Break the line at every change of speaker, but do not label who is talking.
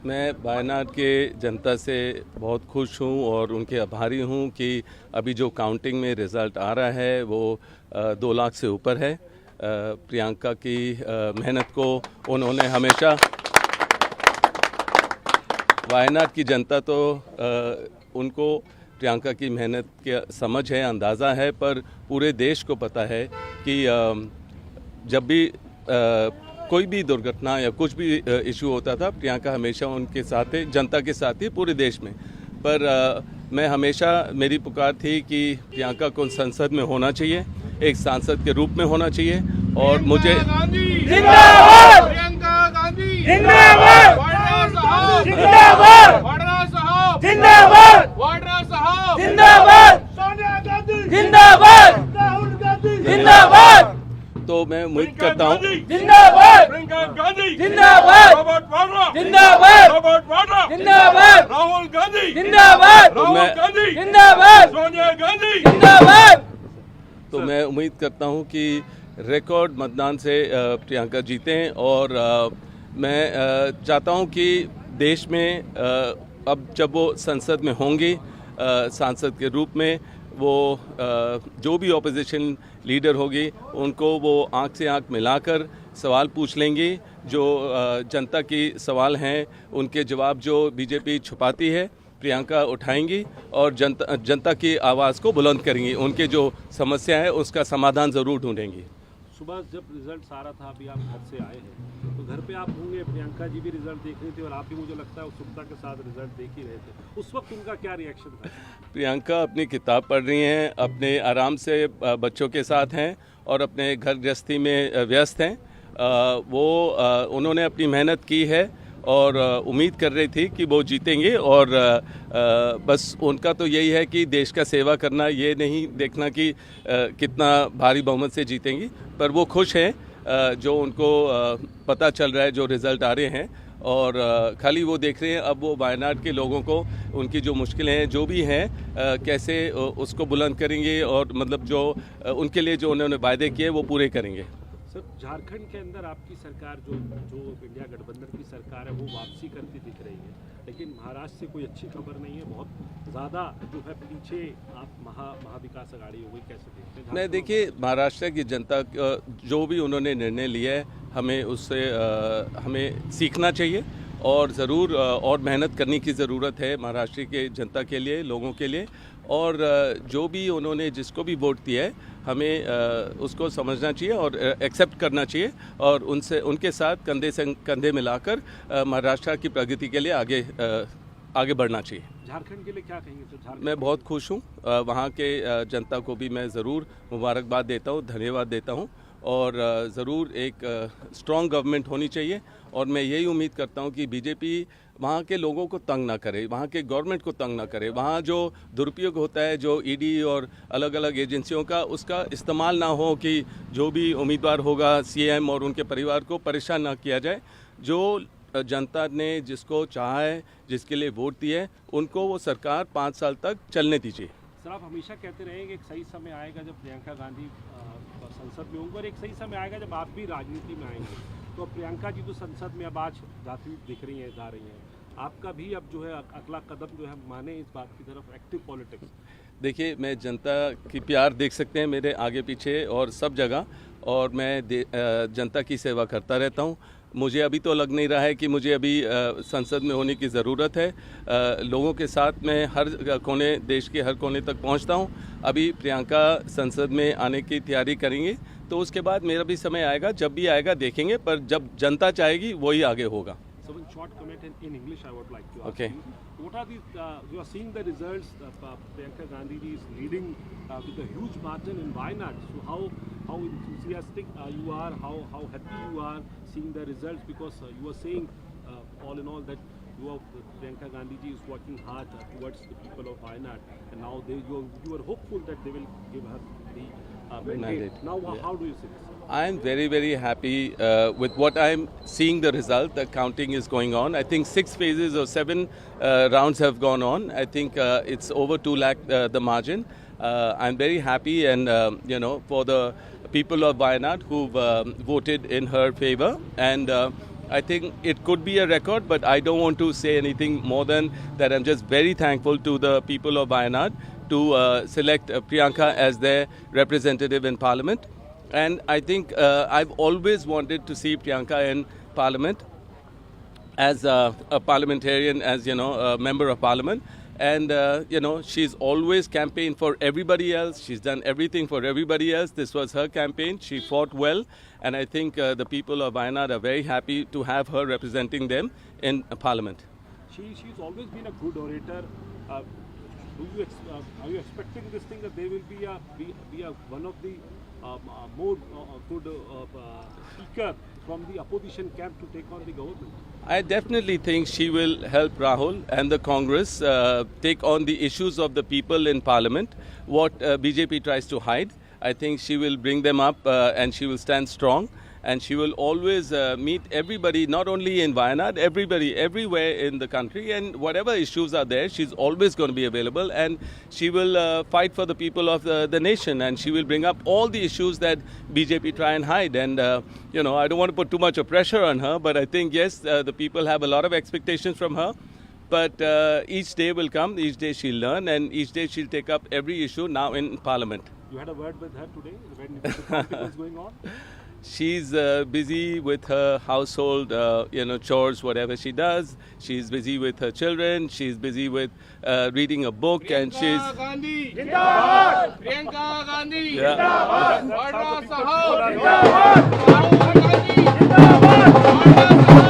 मैं वायनाड के जनता से बहुत खुश हूं और उनके आभारी हूं कि अभी जो काउंटिंग में रिज़ल्ट आ रहा है वो 2 लाख से ऊपर है। प्रियंका की मेहनत को उन्होंने हमेशा, वायनाड की जनता तो उनको प्रियंका की मेहनत के समझ है, अंदाज़ा है, पर पूरे देश को पता है कि जब भी कोई भी दुर्घटना या कुछ भी इशू होता था, प्रियंका हमेशा उनके साथ है, जनता के साथ ही पूरे देश में। पर मैं हमेशा, मेरी पुकार थी कि प्रियंका को संसद में होना चाहिए, एक सांसद के रूप में होना चाहिए। और मुझे
जिंदाबाद प्रियंका गांधी जिंदाबाद वाड्रा साहब जिंदाबाद वाड्रा साहब जिंदाबाद वाड्रा साहब जिंदाबाद सोनिया गांधी जिंदाबाद राहुल गांधी जिंदाबाद।
तो मैं उम्मीद करता हूँ
जिंदाबाद प्रियंका गांधी जिंदाबाद रॉबर्ट वाड्रा जिंदाबाद रॉबर्ट वाड्रा जिंदाबाद राहुल गांधी जिंदाबाद राहुल गांधी जिंदाबाद सोनिया गांधी जिंदाबाद।
तो मैं उम्मीद करता हूँ कि रिकॉर्ड मतदान से प्रियंका जीतें और मैं चाहता हूँ कि देश में अब जब वो संसद में होंगी सांसद के रूप में, वो जो भी ऑपोजिशन लीडर होगी उनको वो आंख से आंख मिलाकर सवाल पूछ लेंगी। जो जनता की सवाल हैं उनके जवाब जो बीजेपी छुपाती है, प्रियंका उठाएंगी और जनता की आवाज़ को बुलंद करेंगी। उनके जो समस्या है उसका समाधान ज़रूर ढूंढेंगी।
सुबह जब रिजल्ट आ रहा था, अभी आप घर से आए हैं तो घर पे आप होंगे, प्रियंका जी भी रिजल्ट देख रही थी और आप भी, मुझे लगता है, उत्सुकता के साथ रिजल्ट देख ही रहे थे। उस वक्त उनका क्या रिएक्शन था? प्रियंका
अपनी किताब पढ़ रही हैं, अपने आराम से बच्चों के साथ हैं और अपने घर गृहस्थी में व्यस्त हैं। उन्होंने अपनी मेहनत की है और उम्मीद कर रही थी कि वो जीतेंगे और बस उनका तो यही है कि देश का सेवा करना, ये नहीं देखना कि कितना भारी बहुमत से जीतेंगी। पर वो खुश हैं जो उनको पता चल रहा है, जो रिज़ल्ट आ रहे हैं, और खाली वो देख रहे हैं अब वो वायनाड के लोगों को, उनकी जो मुश्किलें हैं, जो भी हैं, कैसे उसको बुलंद करेंगे और मतलब जो उनके लिए जो उन्होंने वायदे किए वो पूरे करेंगे।
सर, झारखंड के अंदर आपकी सरकार जो इंडिया गठबंधन की सरकार है वो वापसी करती दिख रही है, लेकिन महाराष्ट्र से कोई अच्छी खबर नहीं है। बहुत ज़्यादा जो है पीछे आप महाविकास अघाड़ी हो गई, कैसे देखते हैं?
नहीं, देखिए, महाराष्ट्र की जनता जो भी उन्होंने निर्णय लिया है, हमें उससे हमें सीखना चाहिए और ज़रूर और मेहनत करने की ज़रूरत है महाराष्ट्र के जनता के लिए, लोगों के लिए। और जो भी उन्होंने जिसको भी वोट दिया है, हमें उसको समझना चाहिए और एक्सेप्ट करना चाहिए और उनके साथ कंधे से कंधे मिलाकर महाराष्ट्र की प्रगति के लिए आगे बढ़ना चाहिए।
झारखंड के लिए क्या कहेंगे सर?
मैं बहुत खुश हूँ, वहाँ के जनता को भी मैं ज़रूर मुबारकबाद देता हूँ, धन्यवाद देता हूँ और ज़रूर एक स्ट्रॉन्ग गवर्नमेंट होनी चाहिए। और मैं यही उम्मीद करता हूँ कि बीजेपी वहाँ के लोगों को तंग ना करे, वहाँ के गवर्नमेंट को तंग ना करे, वहाँ जो दुरुपयोग होता है, जो ईडी और अलग अलग एजेंसियों का, उसका इस्तेमाल ना हो कि जो भी उम्मीदवार होगा सीएम और उनके परिवार को परेशान ना किया जाए। जो जनता ने जिसको चाहा है, जिसके लिए वोट दिए, उनको वो सरकार 5 साल तक चलने दीजिए।
सर, आप हमेशा कहते रहेंगे कि एक सही समय आएगा जब प्रियंका गांधी संसद में होंगे और एक सही समय आएगा जब आप भी राजनीति में आएंगे। तो प्रियंका जी तो संसद में अब आज जाती हुई दिख रही हैं, जा रही हैं, आपका भी अब जो है अगला कदम जो है माने इस बात की तरफ, एक्टिव पॉलिटिक्स?
देखिए, मैं जनता की प्यार देख सकते हैं मेरे आगे पीछे और सब जगह, और मैं जनता की सेवा करता रहता हूँ। मुझे अभी तो लग नहीं रहा है कि मुझे अभी संसद में होने की ज़रूरत है। लोगों के साथ मैं हर कोने, देश के हर कोने तक पहुंचता हूं। अभी प्रियंका संसद में आने की तैयारी करेंगे तो उसके बाद मेरा भी समय आएगा, जब भी आएगा देखेंगे, पर जब जनता चाहेगी वही आगे होगा।
So in short comment in English, I would like to ask
Okay.
you, what are the, you are seeing the results, Priyanka Gandhi ji is leading with a huge margin in Wayanad. So how enthusiastic you are, how happy you are seeing the results, because you are saying all in all that Priyanka Gandhi ji is working hard towards the people of Wayanad, and now you are hopeful that they will give her the mandate. Now how do you see this?
I am very, very happy with what I am seeing the result. The counting is going on. I think 6 phases or 7 rounds have gone on. I think it's over 2 lakh the margin. I'm very happy, and for the people of Wayanad who've voted in her favor, and I think it could be a record, but I don't want to say anything more than that. I'm just very thankful to the people of Wayanad to select Priyanka as their representative in Parliament. And I think I've always wanted to see Priyanka in Parliament as a parliamentarian, as a member of Parliament. And she's always campaigned for everybody else. She's done everything for everybody else. This was her campaign. She fought well, and I think the people of Wayanad are very happy to have her representing them in Parliament.
She's always been a good orator. Are you expecting this thing that they will be one of the more good speaker from the opposition camp to take on the government?
I definitely think she will help Rahul and the Congress take on the issues of the people in Parliament, what BJP tries to hide. I think she will bring them up and she will stand strong. And she will always meet everybody, not only in Wayanad, everybody, everywhere in the country. And whatever issues are there, she's always going to be available. And she will fight for the people of the nation. And she will bring up all the issues that BJP try and hide. And, I don't want to put too much of pressure on her. But I think, yes, the people have a lot of expectations from her. But each day will come, each day she'll learn. And each day she'll take up every issue now in Parliament.
You had a word with her today when the conflict was going on?
She's busy with her household, chores, whatever she does. She's busy with her children. She's busy with reading a book, and she's.
Gandhi Jindabad! Priyanka Gandhi
Yeah.
Jindabad! Rahul Gandhi Jindabad!